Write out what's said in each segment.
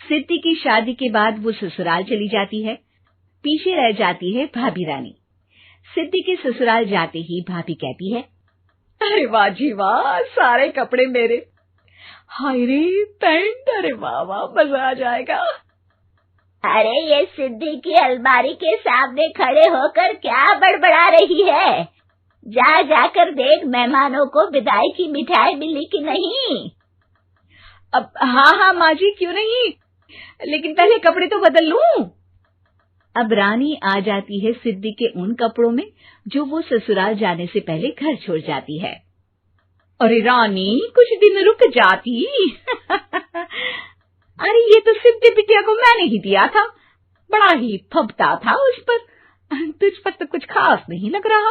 सिद्धि की शादी के बाद वो ससुराल चली जाती है। पीछे रह जाती है भाभी रानी। सिद्धि के ससुराल जाते ही भाभी कहती है, अरे वाह जी वाह, सारे कपड़े मेरे। हाय रे पैंट, अरे वाह वाह, मजा आ जाएगा। अरे ये सिद्धि की अलमारी के सामने खड़े होकर क्या बड़बड़ा रही है? जा जाकर देख मेहमानों को विदाई की मिठाई मिली कि नहीं। अब हाँ माँ जी, क्यों नहीं, लेकिन पहले कपड़े तो बदल लूं। अब रानी आ जाती है सिद्धि के उन कपड़ों में जो वो ससुराल जाने से पहले घर छोड़ जाती है। अरे रानी, कुछ दिन रुक जाती। अरे ये तो सिद्धि बिटिया को मैंने ही दिया था, बड़ा ही फबता था उस पर, तुझ पर तो कुछ खास नहीं लग रहा।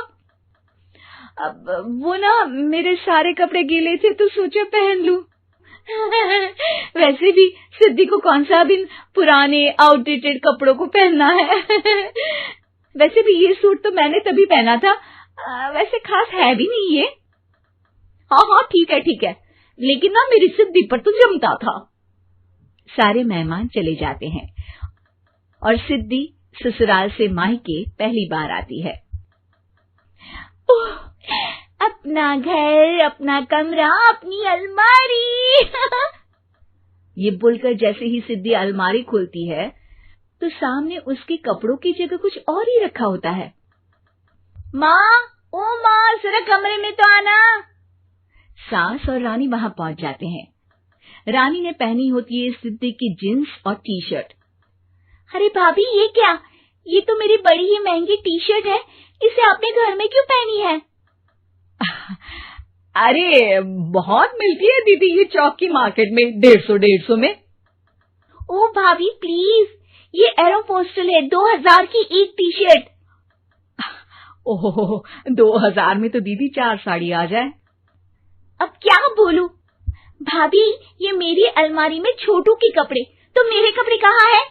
अब वो ना मेरे सारे कपड़े गीले थे तो सोचा पहन लूं। वैसे भी सिद्धि को कौन सा भी पुराने आउटडेटेड कपड़ों को पहनना है। वैसे भी ये सूट तो मैंने तभी पहना था, वैसे खास है भी नहीं ये। हाँ ठीक है, लेकिन ना मेरी सिद्धि पर तो जमता था। सारे मेहमान चले जाते हैं और सिद्धि ससुराल से मायके पहली बार आती है। ओह, अपना घर, अपना कमरा, अपनी अलमारी। ये बोलकर जैसे ही सिद्धि अलमारी खोलती है तो सामने उसके कपड़ों की जगह कुछ और ही रखा होता है। माँ, ओ माँ, जरा कमरे में तो आना। सास और रानी वहां पहुंच जाते हैं। रानी ने पहनी होती है सिद्धि की जींस और टी शर्ट। अरे भाभी, ये क्या? ये तो मेरी बड़ी ही महंगी टी शर्ट है, इसे आपने घर में क्यों पहनी है? अरे बहुत मिलती है दीदी ये चौक की मार्केट में, 150 में। ओ भाभी प्लीज, ये एरोपोस्टल है, 2000 की एक टी शर्ट। ओह, 2000 में तो दीदी 4 साड़ी आ जाए। अब क्या बोलूं? भाभी, ये मेरी अलमारी में छोटू के कपड़े, तो मेरे कपड़े कहाँ हैं?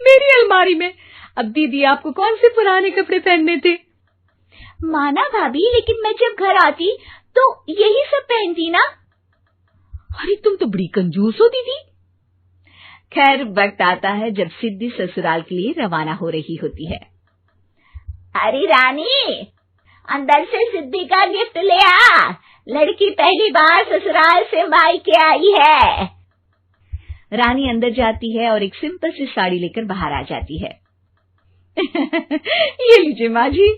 मेरी अलमारी में? अब दीदी आपको कौन से पुराने कपड़े पहनने थे? माना भाभी, लेकिन मैं जब घर आती तो यही सब पहनती ना। अरे तुम तो बड़ी कंजूस हो दीदी। खैर, वक्त आता है जब सिद्धि ससुराल के लिए रवाना हो रही होती है। अरे रानी, अंदर से सिद्धि का गिफ्ट ले आ, लड़की पहली बार ससुराल से मायके आई है। रानी अंदर जाती है और एक सिंपल सी साड़ी लेकर बाहर आ जाती है। ये लीजिए माँ जी।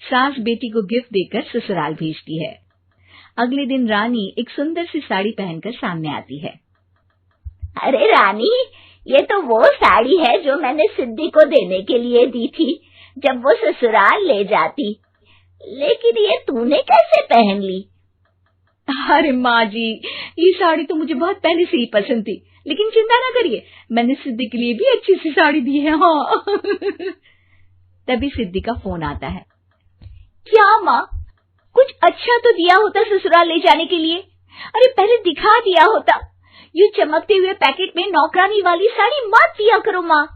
सास बेटी को गिफ्ट देकर ससुराल भेजती है। अगले दिन रानी एक सुंदर सी साड़ी पहनकर सामने आती है। अरे रानी, ये तो वो साड़ी है जो मैंने सिद्धि को देने के लिए दी थी जब वो ससुराल ले जाती, लेकिन ये तूने कैसे पहन ली? अरे माँ जी, ये साड़ी तो मुझे बहुत पहले से ही पसंद थी, लेकिन चिंता ना करिए, मैंने सिद्धि के लिए भी अच्छी सी साड़ी दी है। हाँ। तभी सिद्धि का फोन आता है। क्या माँ, कुछ अच्छा तो दिया होता ससुराल ले जाने के लिए। अरे पहले दिखा दिया होता। ये चमकते हुए पैकेट में नौकरानी वाली साड़ी मत दिया करो माँ।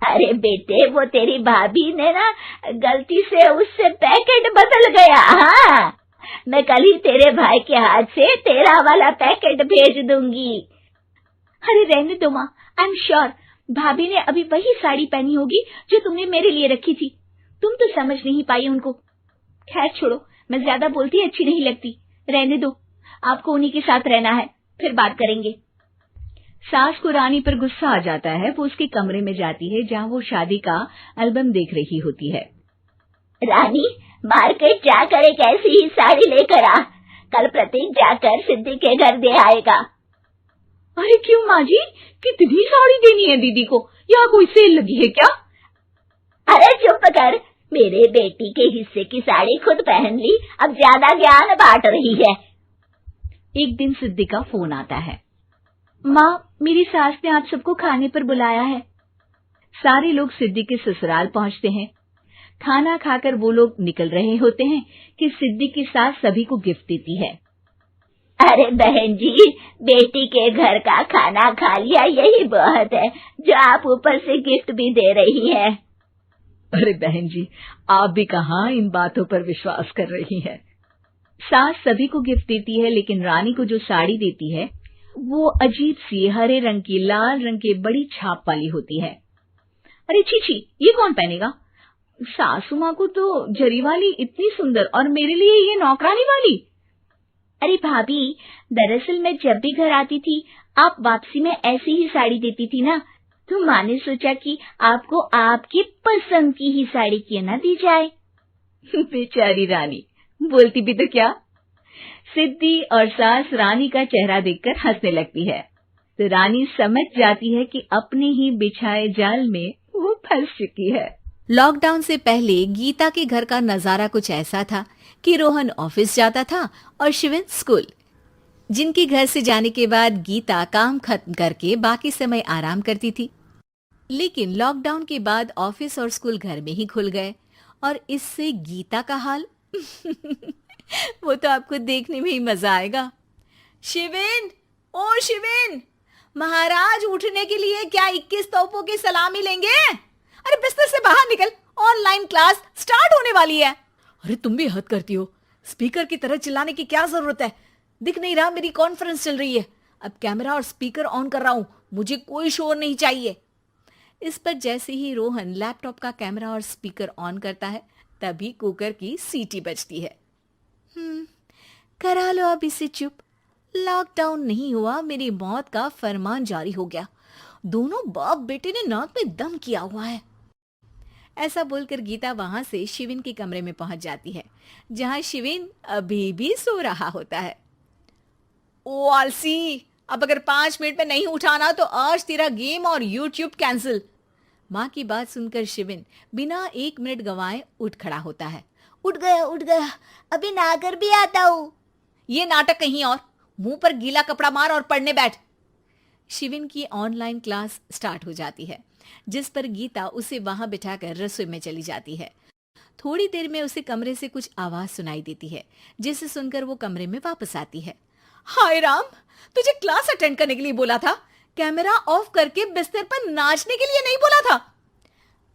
अरे बेटे, वो तेरी भाभी ने ना गलती से उससे पैकेट बदल गया। हाँ, मैं कल ही तेरे भाई के हाथ से तेरा वाला पैकेट भेज दूंगी। अरे रहने दो माँ, आई एम श्योर भाभी ने अभी वही साड़ी पहनी होगी जो तुमने मेरे लिए रखी थी। तुम तो समझ नहीं पाई उनको। खैर छोड़ो, मैं ज्यादा बोलती अच्छी नहीं लगती, रहने दो, आपको उन्हीं के साथ रहना है, फिर बात करेंगे। सास को रानी पर गुस्सा आ जाता है। वो उसके कमरे में जाती है जहाँ वो शादी का एल्बम देख रही होती है। रानी, मार्केट जाकर एक ऐसी ही साड़ी लेकर आ, कल प्रतीक जाकर सिद्धि के घर दे आएगा। अरे क्यों माँ जी, कितनी साड़ी देनी है दीदी को? यहाँ कोई सेल लगी है क्या? अरे चुप कर, मेरे बेटी के हिस्से की साड़ी खुद पहन ली, अब ज्यादा ज्ञान बांट रही है। एक दिन सिद्धि का फोन आता है। माँ, मेरी सास ने आप सबको खाने पर बुलाया है। सारे लोग सिद्धि के ससुराल पहुँचते हैं। खाना खाकर वो लोग निकल रहे होते हैं कि सिद्धि की सास सभी को गिफ्ट देती है। अरे बहन जी, बेटी के घर का खाना खा लिया, यही बहुत है जो आप ऊपर से गिफ्ट भी दे रही है। अरे बहन जी, आप भी कहाँ इन बातों पर विश्वास कर रही हैं। सास सभी को गिफ्ट देती है, लेकिन रानी को जो साड़ी देती है वो अजीब सी हरे रंग की लाल रंग के बड़ी छाप वाली होती है। अरे छी छी, ये कौन पहनेगा? सासू माँ को तो जरी वाली इतनी सुंदर, और मेरे लिए ये नौकरानी वाली। अरे भाभी, दरअसल मैं जब भी घर आती थी आप वापसी में ऐसी ही साड़ी देती थी ना, तो माँ ने सोचा कि आपको आपकी पसंद की ही साड़ी क्यों ना दी जाए। बेचारी रानी, बोलती भी तो क्या। सिद्धि और सास रानी का चेहरा देखकर हंसने लगती है, तो रानी समझ जाती है कि अपने ही बिछाए जाल में वो फंस चुकी है। लॉकडाउन से पहले गीता के घर का नजारा कुछ ऐसा था कि रोहन ऑफिस जाता था और शिविन स्कूल। जिनके घर से जाने के बाद गीता काम खत्म करके बाकी समय आराम करती थी। लेकिन लॉकडाउन के बाद ऑफिस और स्कूल घर में ही खुल गए, और इससे गीता का हाल वो तो आपको देखने में ही मजा आएगा। शिविन, ओ शिविन, महाराज उठने के लिए क्या 21 तोपों की सलामी लेंगे? अरे बिस्तर से बाहर निकल, ऑनलाइन क्लास स्टार्ट होने वाली है। अरे तुम भी हद करती हो, स्पीकर की तरह चिल्लाने की क्या जरूरत है? दिख नहीं रहा मेरी कॉन्फ्रेंस चल रही है। अब कैमरा और स्पीकर ऑन कर रहा हूं, मुझे कोई शोर नहीं चाहिए। इस पर जैसे ही रोहन लैपटॉप का कैमरा और स्पीकर ऑन करता है, तभी कुकर की सीटी बजती है। करा लो अब इसे चुप। लॉकडाउन नहीं हुआ, मेरी मौत का फरमान जारी हो गया। दोनों बाप बेटे ने नाक में दम किया हुआ है। ऐसा बोलकर गीता वहां से शिविन के कमरे में पहुंच जाती है, जहां शिविन अभी भी सो रहा होता है। ओ आलसी, अब अगर 5 मिनट में नहीं उठाना तो आज तेरा गेम और यूट्यूब कैंसिल। माँ की बात सुनकर शिविन बिना 1 मिनट गंवाए उठ खड़ा होता है। उठ गया, अभी नहाकर भी आता हूँ। ये नाटक कहीं और, मुंह पर गीला कपड़ा मार और पढ़ने बैठ। शिविन की ऑनलाइन क्लास स्टार्ट हो जाती है, जिस पर गीता उसे वहां बिठाकर रसोई में चली जाती है। थोड़ी देर में उसे कमरे से कुछ आवाज सुनाई देती है, जिसे सुनकर वो कमरे में वापस आती है। हाय राम, तुझे क्लास अटेंड करने के लिए बोला था, कैमरा ऑफ करके बिस्तर पर नाचने के लिए नहीं बोला था।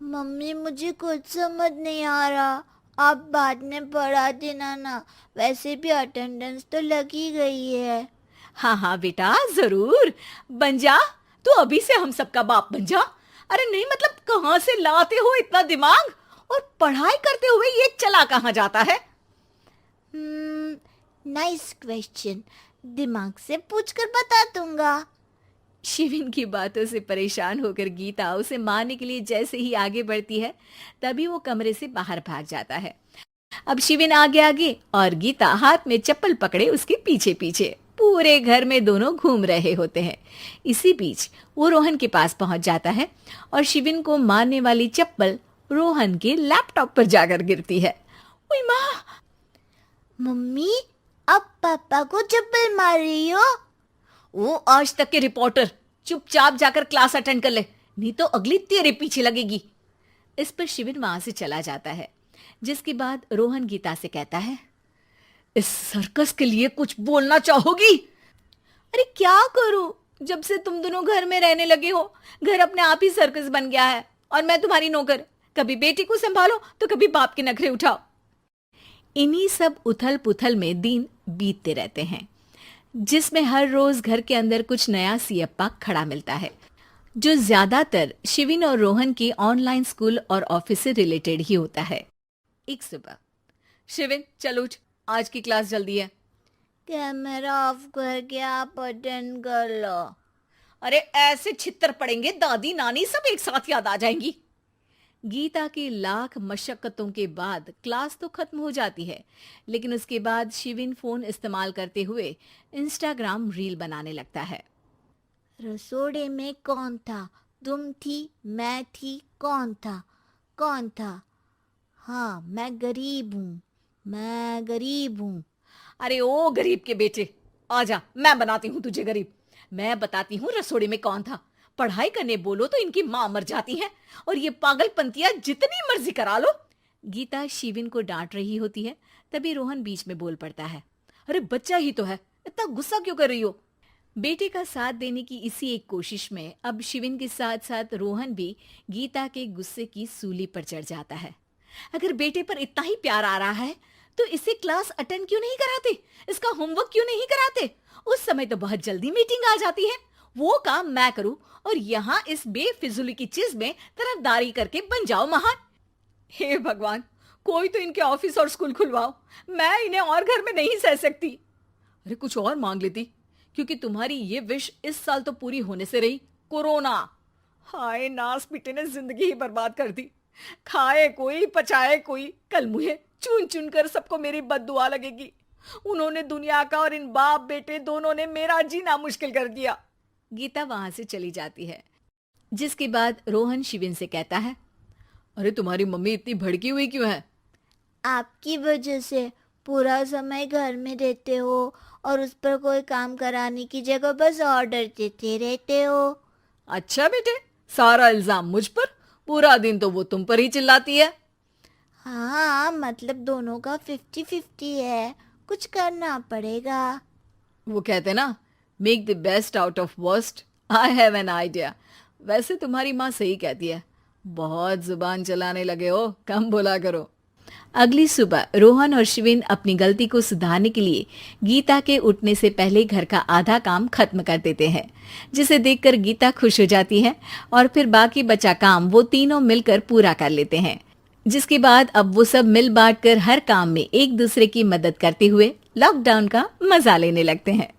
मम्मी, मुझे कुछ समझ नहीं आ रहा, आप बाद में पढ़ा देना ना, वैसे भी अटेंडेंस तो लगी गई है। हाँ हाँ बेटा, जरूर बन जा, तू अभी से हम सबका बाप बन जा। अरे नहीं मतलब कहाँ से लाते हो इतना दिमाग, और पढ़ाई करते हुए ये चला कहाँ जाता है? नाइस क्वेश्चन, दिमाग से पूछकर बता दूंगा। शिविन की बातों से परेशान होकर गीता उसे मारने के लिए जैसे ही आगे बढ़ती है, तभी वो कमरे से बाहर भाग जाता है। अब शिविन आगे आगे और गीता हाथ में चप्पल पकड़े उसके पीछे पीछे पूरे घर में दोनों घूम रहे होते हैं। इसी बीच वो रोहन के पास पहुंच जाता है और शिविन को मारने वाली चप्पल रोहन के लैपटॉप पर जाकर गिरती है। ओए माँ! मम्मी, अब पापा को चप्पल मार रही हो? वो आज तक के रिपोर्टर, चुपचाप जाकर क्लास अटेंड कर ले, नहीं तो अगली तेरे पीछे लगेगी। इस पर शिविन वहां से चला जाता है, जिसके बाद रोहन गीता से कहता है, इस सर्कस के लिए कुछ बोलना चाहोगी? अरे क्या करूं, जब से तुम दोनों घर में रहने लगे हो, घर अपने आप ही सर्कस बन गया है, और मैं तुम्हारी नौकर, कभी बेटी को संभालो तो कभी बाप के नखरे उठाओ। इन्हीं सब उथल पुथल में दिन बीतते रहते हैं, जिसमें हर रोज घर के अंदर कुछ नया सियप्पा खड़ा मिलता है, जो ज्यादातर शिविन और रोहन के ऑनलाइन स्कूल और ऑफिस से रिलेटेड ही होता है। एक सुबह, शिविन चल उठ, आज की क्लास जल्दी है। कैमरा ऑफ करके आप अटेंड कर लो। अरे ऐसे छित्तर पड़ेंगे, दादी नानी सब एक साथ याद आ जाएंगी। गीता की लाख मशक्कतों के बाद क्लास तो खत्म हो जाती है, लेकिन उसके बाद शिविन फोन इस्तेमाल करते हुए इंस्टाग्राम रील बनाने लगता है। रसोड़े में कौन था? तुम थी, मैं थी, कौन था? कौन था? हाँ, मैं गरीब हूँ। अरे ओ गरीब के बेटे, आजा, मैं बनाती हूँ तुझे गरीब। मैं बताती हूँ रसोड़े में कौन था। पढ़ाई करने बोलो तो इनकी माँ मर जाती है, और ये पागलपंतियां जितनी मर्जी करा लो। गीता शिविन को डांट रही होती है, तभी रोहन बीच में बोल पड़ता है, अरे बच्चा ही तो है, इतना गुस्सा क्यों कर रही हो? बेटे का साथ देने की इसी एक कोशिश में अब शिविन के साथ साथ रोहन भी गीता के गुस्से की सूली पर चढ़ जाता है। अगर बेटे पर इतना ही प्यार आ रहा है तो इसे क्लास अटेंड क्यों नहीं कराते? इसका होमवर्क क्यों नहीं कराते? उस समय तो बहुत जल्दी मीटिंग आ जाती है। वो काम मैं करूं और यहाँ इस बेफिजूली की चीज में तरफदारी करके बन जाओ महान। हे भगवान, कोई तो इनके ऑफिस और स्कूल खुलवाओ, मैं इन्हें और घर में नहीं सह सकती। अरे कुछ और मांग लेती, क्योंकि तुम्हारी ये विश इस साल तो पूरी होने से रही, कोरोना। हाय, नास पीटे ने जिंदगी ही बर्बाद कर दी। खाए कोई पचाए कोई, कल मुझे चुन चुन कर सबको मेरी बद्दुआ लगेगी। उन्होंने दुनिया का और इन बाप बेटे दोनों ने मेरा जीना मुश्किल कर दिया। गीता वहां से चली जाती है, जिसके बाद रोहन शिविन से कहता है, अरे तुम्हारी मम्मी इतनी भड़की हुई क्यों है? आपकी वजह से पूरा समय घर में रहते हो और उस पर कोई काम कराने की जगह बस ऑर्डर देते रहते हो। अच्छा बेटे, सारा इल्जाम मुझ पर? पूरा दिन तो वो तुम पर ही चिल्लाती है। हाँ, मतलब दोनों का 50-50 है, कुछ करना पड़ेगा। वो कहते ना, make the best out of worst. I have an idea. वैसे तुम्हारी माँ सही कहती है, बहुत जुबान चलाने लगे हो, कम बोला करो। अगली सुबह रोहन और शिविन अपनी गलती को सुधारने के लिए गीता के उठने से पहले घर का आधा काम खत्म कर देते हैं, जिसे देखकर गीता खुश हो जाती है और फिर बाकी बचा काम वो तीनों मिलकर पूरा कर लेते हैं। जिसके बाद अब वो सब मिल बांट कर हर काम में एक दूसरे की मदद करते हुए लॉकडाउन का मजा लेने लगते हैं।